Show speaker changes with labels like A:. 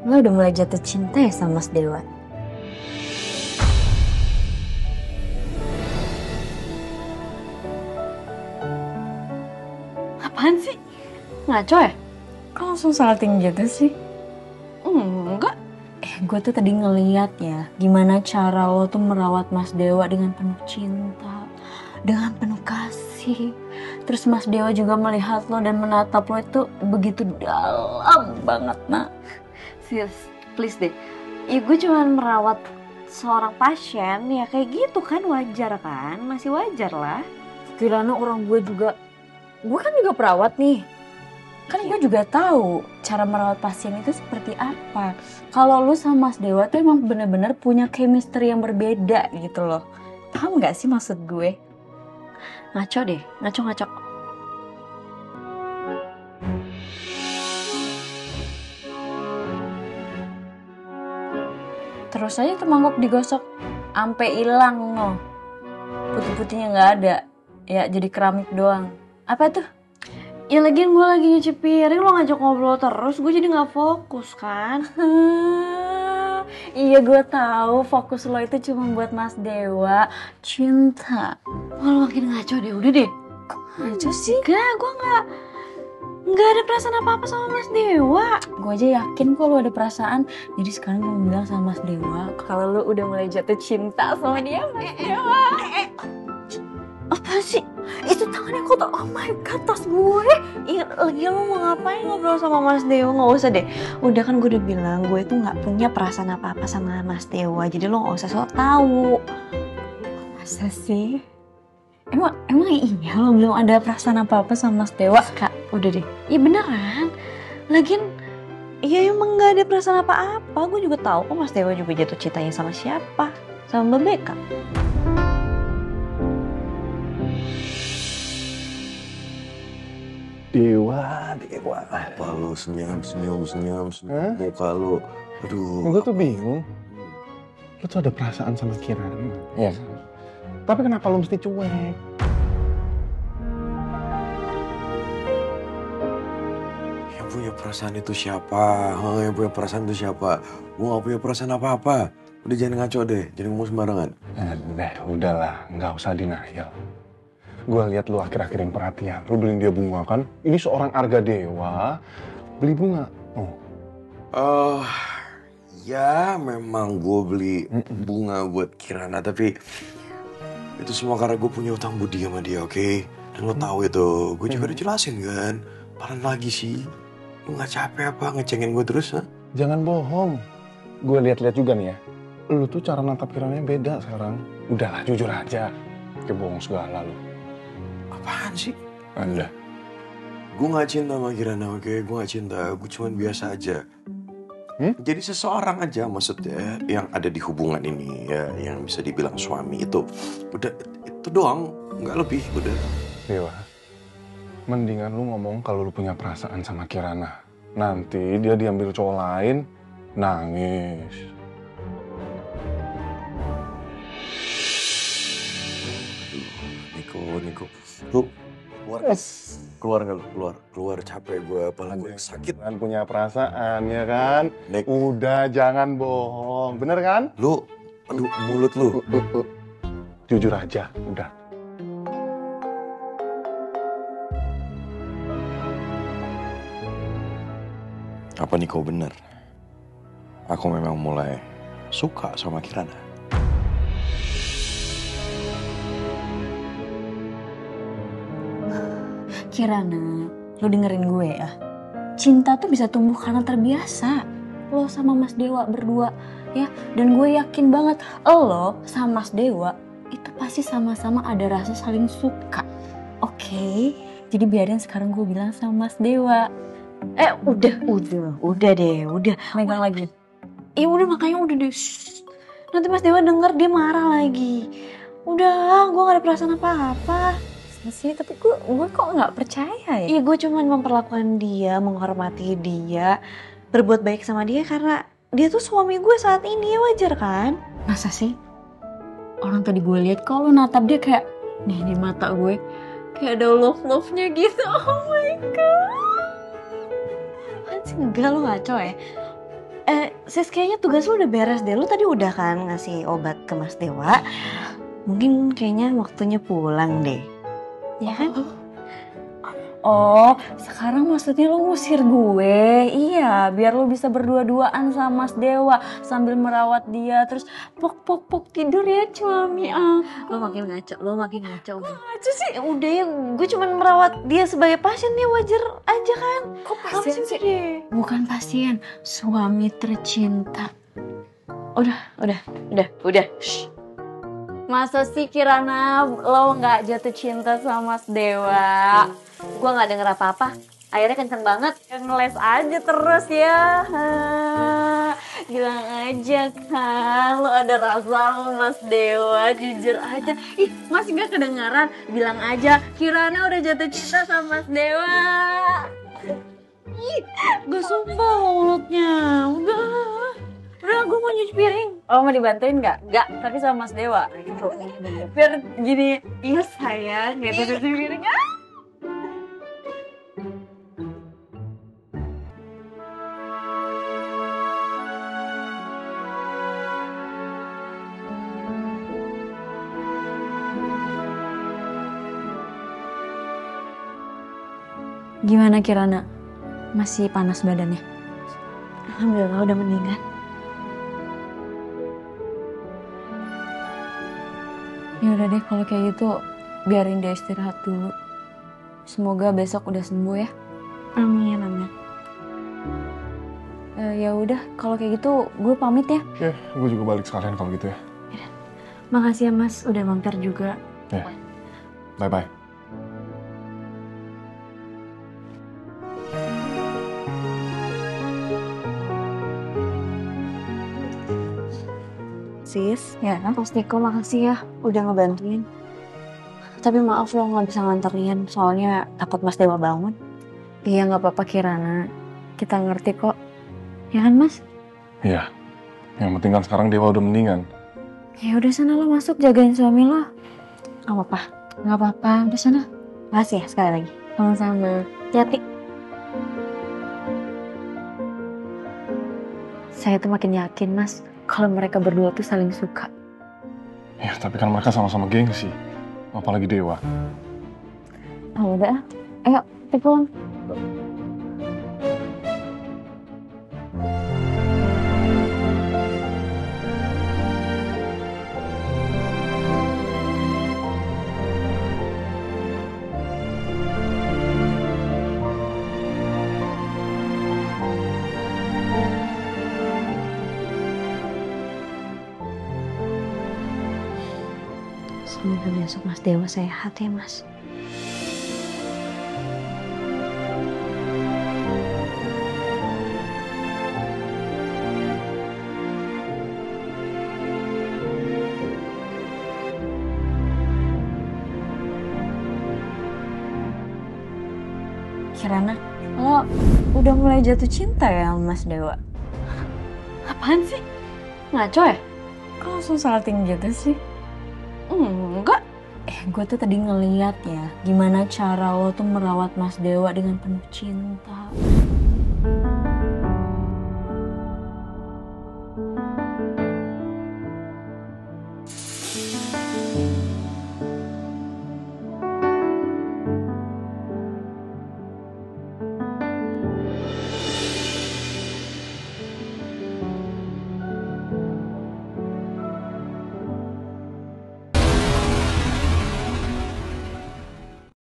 A: Lo udah mulai jatuh cinta ya sama Mas Dewa?
B: Apaan sih? Ngaco ya?
A: Kok langsung salting gitu sih?
B: Enggak.
A: Gue tuh tadi ngeliat ya, gimana cara lo tuh merawat Mas Dewa dengan penuh cinta, dengan penuh kasih. Terus Mas Dewa juga melihat lo dan menatap lo itu begitu dalam banget, nak.
B: Sis, please deh. Ya gue cuma merawat seorang pasien, ya kayak gitu kan wajar kan? Masih wajar lah.
A: Kirana orang gue kan juga perawat nih. Kan gue juga tahu cara merawat pasien itu seperti apa. Kalau lu sama Mas Dewa tuh emang bener-bener punya chemistry yang berbeda gitu loh. Paham gak sih maksud gue?
B: Ngaco deh, ngaco.
A: Terus aja tuh mangkok digosok ampe hilang loh. Putih-putihnya nggak ada. Ya jadi keramik doang. Apa tuh?
B: Ya lagian gue lagi nyuci piring, lo ngajak ngobrol terus, gue jadi gak fokus kan?
A: Iya gue tahu fokus lo itu cuma buat Mas Dewa. Cinta.
B: Wah lo makin ngaco deh, udah deh.
A: Ngaco sih?
B: Enggak, gue nggak ada perasaan apa-apa sama Mas Dewa.
A: Gue aja yakin kok lo ada perasaan. Jadi sekarang gue mau bilang sama Mas Dewa kalau lo udah mulai jatuh cinta sama dia, Mas Dewa.
B: Apa sih?
A: Itu tangannya kotor. Oh my god, tas gue.
B: Iya, lagi lo mau ngapain ngobrol sama Mas Dewa? Nggak usah deh. Udah kan gue udah bilang gue itu nggak punya perasaan apa-apa sama Mas Dewa. Jadi lo nggak usah sok tahu.
A: Masa sih? Emang iya lo belum ada perasaan apa-apa sama Mas Dewa?
B: Kak, udah deh. Iya beneran. Lagian, ya emang nggak ada perasaan apa-apa. Gue juga tahu kok Mas Dewa juga jatuh cintanya sama siapa? Sama Mbak Beka.
C: Dewa.
D: Apa lu senyum, muka lu. Aduh.
C: Gue tuh bingung. Lu tuh ada perasaan sama Kirana. Iya kan? Tapi kenapa lu mesti cuek?
D: Yang punya perasaan itu siapa? Yang punya perasaan itu siapa? Gue gak punya perasaan apa-apa. Udah jangan ngaco deh, jangan ngomong sembarangan.
C: Udahlah, nggak usah denial. Gue lihat lu akhir-akhir yang perhatian. Lu beliin dia bunga kan? Ini seorang Arga Dewa beli bunga.
D: Ya memang gue beli bunga buat Kirana, tapi itu semua karena gue punya utang budi sama dia, oke? Dan lo tahu itu, gue juga udah jelasin kan. Apaan lagi sih? Lu nggak capek apa ngecengin gue terus, ha?
C: Jangan bohong. Gue lihat-lihat juga nih ya. Lu tuh cara nangkap Kirana beda sekarang. Udahlah, jujur aja. Kayak bohong segala lu.
D: Apaan sih?
C: Anda.
D: Gue gak cinta sama Kirana, oke? Gue gak cinta, gue cuman biasa aja. Jadi seseorang aja maksudnya yang ada di hubungan ini ya, yang bisa dibilang suami itu. Udah, itu doang, gak lebih, udah.
C: Dewa, mendingan lu ngomong kalau lu punya perasaan sama Kirana. Nanti dia diambil cowok lain, nangis.
D: Niko. Lu keluar nggak lu? Keluar capek gue, apalagi gue sakit.
C: Jangan punya perasaan ya kan?
D: Nek.
C: Udah jangan bohong, bener kan?
D: Lu, aduh mulut lu.
C: Jujur aja, udah.
D: Apa Niko bener? Aku memang mulai suka sama Kirana.
A: Kirana, lo dengerin gue ya. Cinta tuh bisa tumbuh karena terbiasa. Lo sama Mas Dewa berdua ya. Dan gue yakin banget lo sama Mas Dewa itu pasti sama-sama ada rasa saling suka. Oke? Jadi biarin sekarang gue bilang sama Mas Dewa.
B: Udah deh.
A: Megang lagi.
B: Ya udah makanya udah deh. Shh. Nanti Mas Dewa denger dia marah lagi. Udah, gue gak ada perasaan apa-apa.
A: Sih, tapi gue kok nggak percaya ya?
B: Iya, gue cuma memperlakukan dia, menghormati dia, berbuat baik sama dia karena dia tuh suami gue saat ini, ya wajar kan?
A: Masa sih? Orang tadi gue lihat kalau natap dia kayak nih di mata gue kayak ada love-nya gitu. Oh my god.
B: Enggak, lo ngaco ya. Sis, kayaknya tugas lu udah beres deh. Lu tadi udah kan ngasih obat ke Mas Dewa. Mungkin kayaknya waktunya pulang deh. Ya kan?
A: Oh, sekarang maksudnya lo ngusir gue? Iya, biar lo bisa berdua-duaan sama Mas Dewa sambil merawat dia. Terus pok tidur ya suami ah.
B: Lo makin ngaco, udah.
A: Aja sih.
B: Udah ya, gue cuman merawat dia sebagai pasien ya, wajar aja kan.
A: Kok pasien sih? Bukan pasien, suami tercinta.
B: Udah. Shh.
A: Masa sih Kirana lo nggak jatuh cinta sama Mas Dewa?
B: Gue nggak denger apa-apa. Airnya kenceng banget.
A: Ngeles aja terus ya. Bilang aja kan lo ada rasa sama Mas Dewa, jujur aja. Ih, masih nggak kedengaran? Bilang aja Kirana udah jatuh cinta sama Mas Dewa.
B: Ih, gue sumpah mulutnya. Udah, gue mau nyuci piring.
A: Oh, mau dibantuin nggak? Nggak, tapi sama Mas Dewa. Biar gini, iya sayang, gitu cuci piringnya. Gimana Kirana? Masih panas badannya?
B: Alhamdulillah udah mendingan.
A: Ya udah deh kalau kayak gitu biarin dia istirahat dulu. Semoga besok udah sembuh ya.
B: Amin.
A: Ya udah kalau kayak gitu gue pamit ya.
C: Oke, gue juga balik sekalian kalau gitu ya.
B: Makasih ya Mas, udah mampir juga.
C: Ya, bye-bye.
B: Sis,
A: Ya.
B: Mas Niko makasih ya udah ngebantuin. Tapi maaf lo nggak bisa nganterin, soalnya takut Mas Dewa bangun.
A: Iya nggak apa-apa Kirana. Kita ngerti kok. Ya kan Mas?
C: Iya, yang penting kan sekarang Dewa udah mendingan.
A: Ya udah sana lo masuk jagain suami lo.
B: Gak apa-apa.
A: Nggak apa-apa. Udah sana.
B: Makasih ya sekali lagi.
A: Sama-sama.
B: Hati-hati.
A: Saya tuh makin yakin Mas kalau mereka berdua tuh saling suka.
C: Ya, tapi kan mereka sama-sama gengsi. Apalagi Dewa.
A: Oh udah. Ayo kita pulang.
B: Semoga besok Mas Dewa sehat ya Mas.
A: Kirana, lo udah mulai jatuh cinta ya sama Mas Dewa?
B: Apaan sih? Ngaco ya?
A: Kok langsung salting gitu sih?
B: Enggak.
A: Gue tuh tadi ngeliat ya gimana cara lo tuh merawat Mas Dewa dengan penuh cinta.